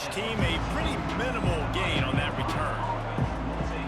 each team a pretty minimal gain on that return.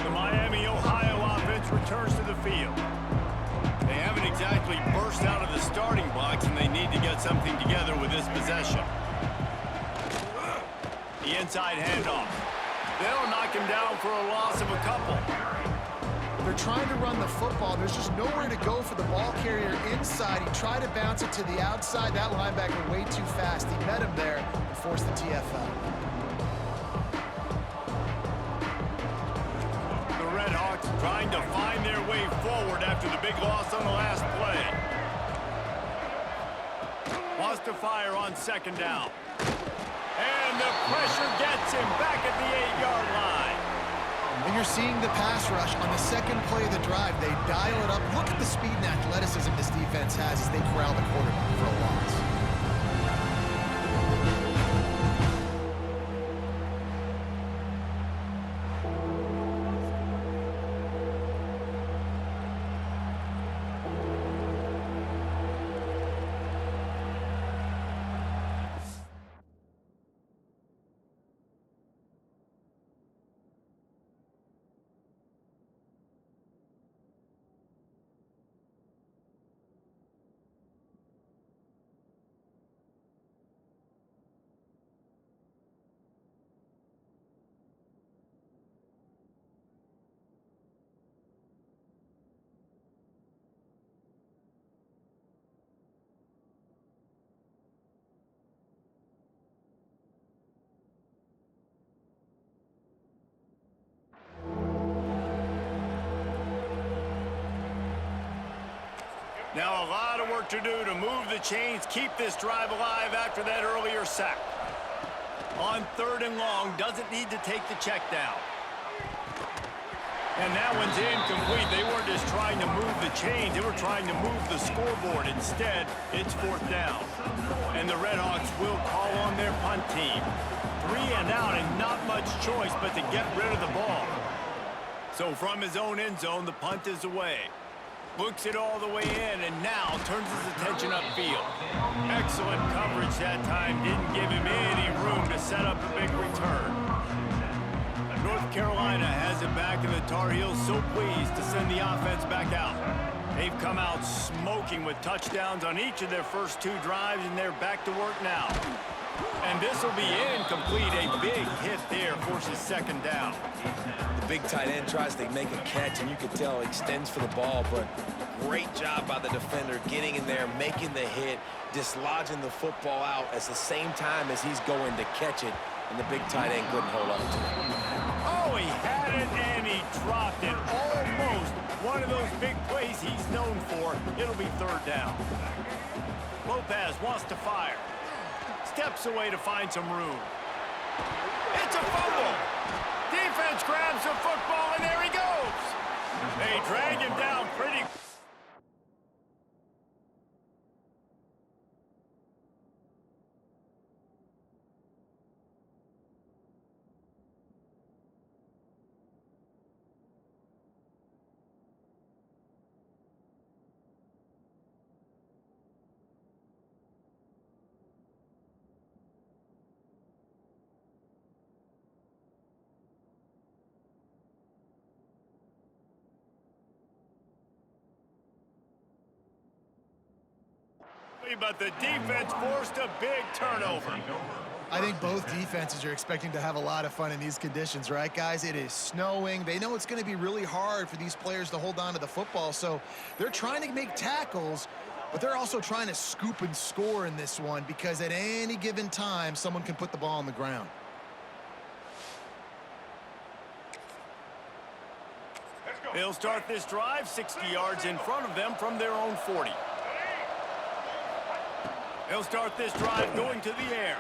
The Miami, Ohio offense returns to the field. They haven't exactly burst out of the starting blocks, and they need to get something together with this possession. The inside handoff. They'll knock him down for a loss of a couple. They're trying to run the football. There's just nowhere to go for the ball carrier inside. He tried to bounce it to the outside. That linebacker way too fast. He met him there and forced the TFL. The Redhawks trying to find their way forward after the big loss on the last play. Wants to fire on second down. And the pressure gets him back at the 8-yard line. And you're seeing the pass rush on the second play of the drive. They dial it up. Look at the speed and athleticism this defense has as they corral the quarterback for a loss. Now a lot of work to do to move the chains, keep this drive alive after that earlier sack. On 3rd and long, doesn't need to take the check down. And that one's incomplete. They weren't just trying to move the chains, they were trying to move the scoreboard. Instead, it's 4th down. And the Redhawks will call on their punt team. 3 and out and not much choice but to get rid of the ball. So from his own end zone, the punt is away. Looks it all the way in, and now turns his attention upfield. Excellent coverage that time. Didn't give him any room to set up a big return. North Carolina has it back, and the Tar Heels so pleased to send the offense back out. They've come out smoking with touchdowns on each of their first 2 drives, and they're back to work now. And this will be incomplete. A big hit there forces 2nd down. The big tight end tries to make a catch, and you can tell he extends for the ball, but great job by the defender getting in there, making the hit, dislodging the football out at the same time as he's going to catch it, and the big tight end couldn't hold on to it. Oh, he had it, and he dropped it. Almost one of those big plays he's known for. It'll be 3rd down. Lopez wants to fire. Steps away to find some room. It's a fumble. Defense grabs the football, and there he goes. They drag him down pretty. But the defense forced a big turnover. I think both defenses are expecting to have a lot of fun in these conditions, right, guys? It is snowing. They know it's going to be really hard for these players to hold on to the football, so they're trying to make tackles, but they're also trying to scoop and score in this one because at any given time, someone can put the ball on the ground. They'll start this drive 60 yards in front of them from their own 40. He'll start this drive going to the air.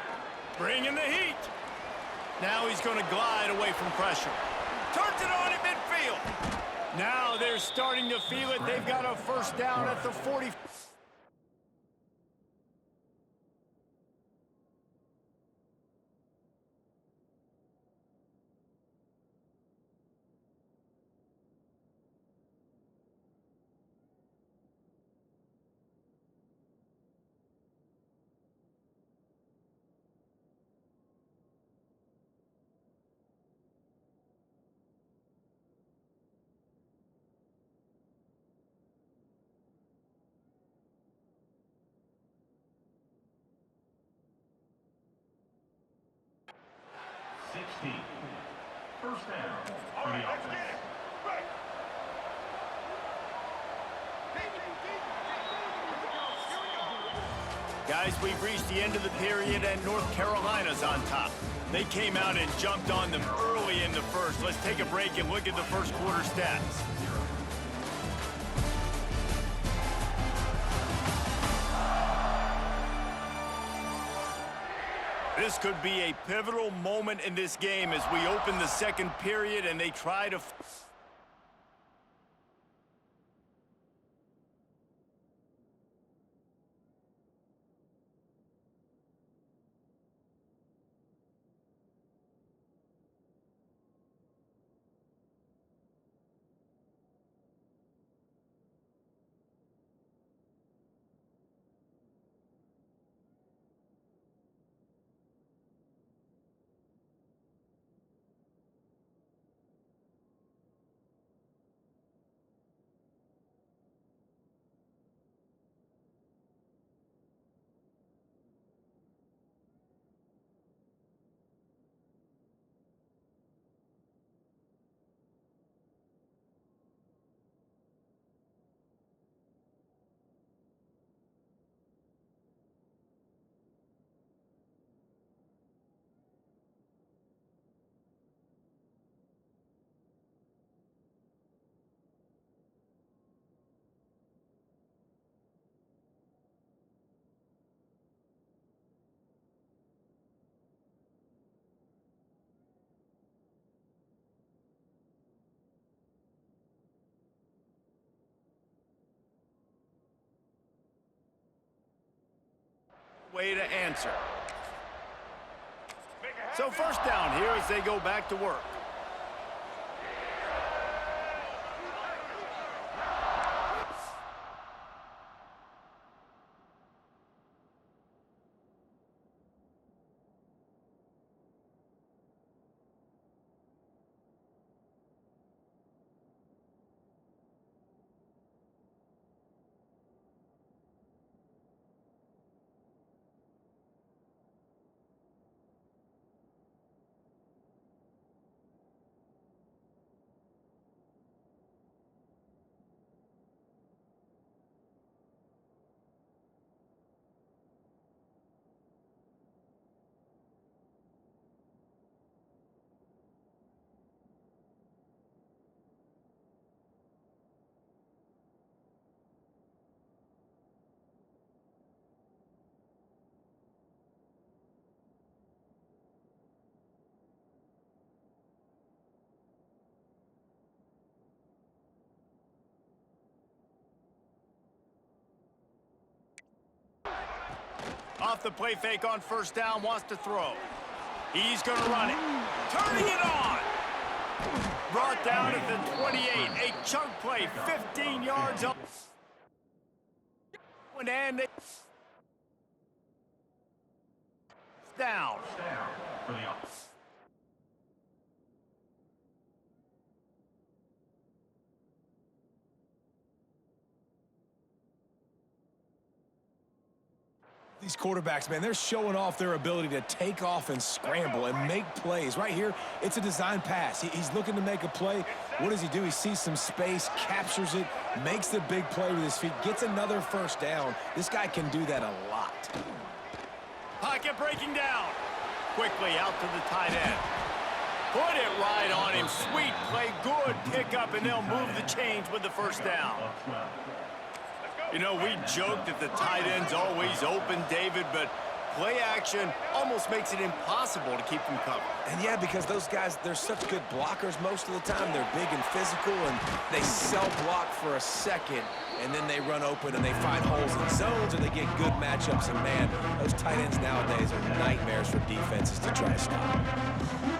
Bringing the heat. Now he's going to glide away from pressure. Turns it on in midfield. Now they're starting to feel it. They've got a 1st down at the 40. 16. First down for the offense. Guys, we've reached the end of the period, and North Carolina's on top. They came out and jumped on them early in the first. Let's take a break and look at the first quarter stats. This could be a pivotal moment in this game as we open the second period and they try to... way to answer. So first down here as they go back to work. Off the play fake on first down, wants to throw. He's going to run it. Turning it on. Brought down at the 28. A chunk play, 15 yards up. And it's down. For the offense. These quarterbacks, man, they're showing off their ability to take off and scramble and make plays. Right here, it's a design pass. He's looking to make a play. What does he do? He sees some space, captures it, makes the big play with his feet, gets another first down. This guy can do that a lot. Pocket breaking down. Quickly out to the tight end. Put it right on him. Sweet play, good pickup, and they'll move the chains with the first down. You know, we joke that the tight end's always open, David, but play action almost makes it impossible to keep them covered. And yeah, because those guys, they're such good blockers most of the time. They're big and physical, and they sell block for a second, and then they run open and they find holes in zones, and they get good matchups. And man, those tight ends nowadays are nightmares for defenses to try to stop.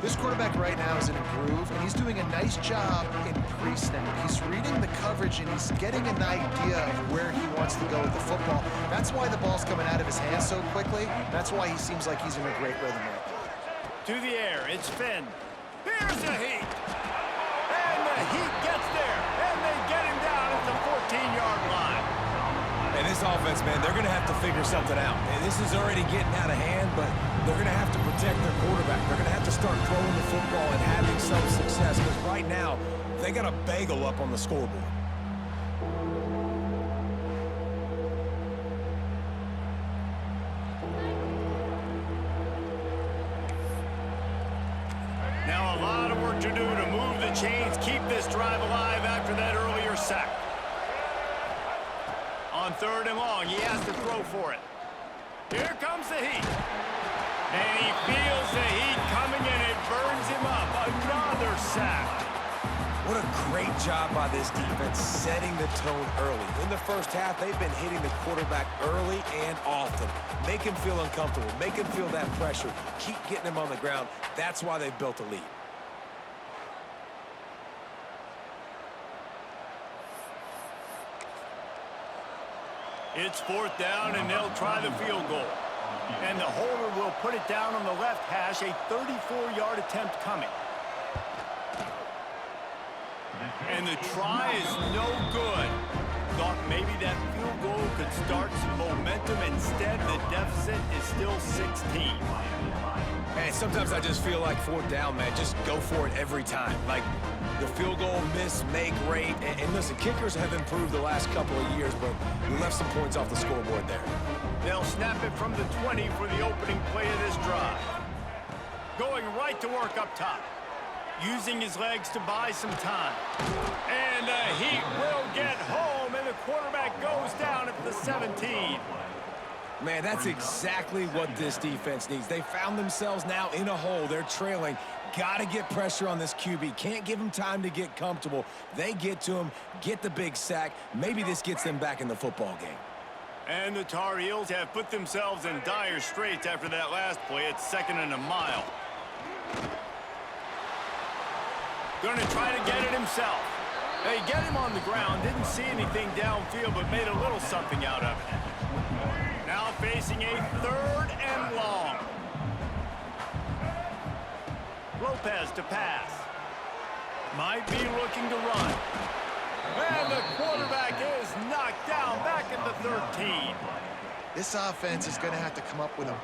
This quarterback right now is in a groove, and he's doing a nice job in pre-snap. He's reading the coverage, and he's getting an idea of where he wants to go with the football. That's why the ball's coming out of his hands so quickly. That's why he seems like he's in a great rhythm right now. To the air, it's Finn. Here's the heat. And the heat gets there, and they get him down at the 14-yard line. And this offense, man, they're going to have to figure something out. And this is already getting out of hand, but they're going to have to protect their quarterback. They're going to have to start throwing the football and having some success, because right now, they got a bagel up on the scoreboard. Now a lot of work to do to move the chains, keep this drive alive after that earlier sack. On 3rd and long, he has to throw for it. Here comes the heat. And he feels the heat coming, and it burns him up. Another sack. What a great job by this defense setting the tone early. In the first half, they've been hitting the quarterback early and often. Make him feel uncomfortable. Make him feel that pressure. Keep getting him on the ground. That's why they've built a lead. It's 4th down, and they'll try the field goal. And the holder will put it down on the left hash, a 34-yard attempt coming. And the try is no good. Thought maybe that field goal could start some momentum. Instead, the deficit is still 16. Man, sometimes I just feel like 4th down, man. Just go for it every time. Like, the field goal miss, make rate. And listen, kickers have improved the last couple of years, but we left some points off the scoreboard there. They'll snap it from the 20 for the opening play of this drive. Going right to work up top. Using his legs to buy some time. And the Heat will get home, and the quarterback goes down at the 17. Man, that's exactly what this defense needs. They found themselves now in a hole. They're trailing. Got to get pressure on this QB. Can't give him time to get comfortable. They get to him, get the big sack. Maybe this gets them back in the football game. And the Tar Heels have put themselves in dire straits after that last play. It's 2nd and a mile. Going to try to get it himself. They get him on the ground. Didn't see anything downfield, but made a little something out of it. Now facing a 3rd and long. Lopez to pass. Might be looking to run. And the quarterback is knocked down back at the 13. This offense is going to have to come up with a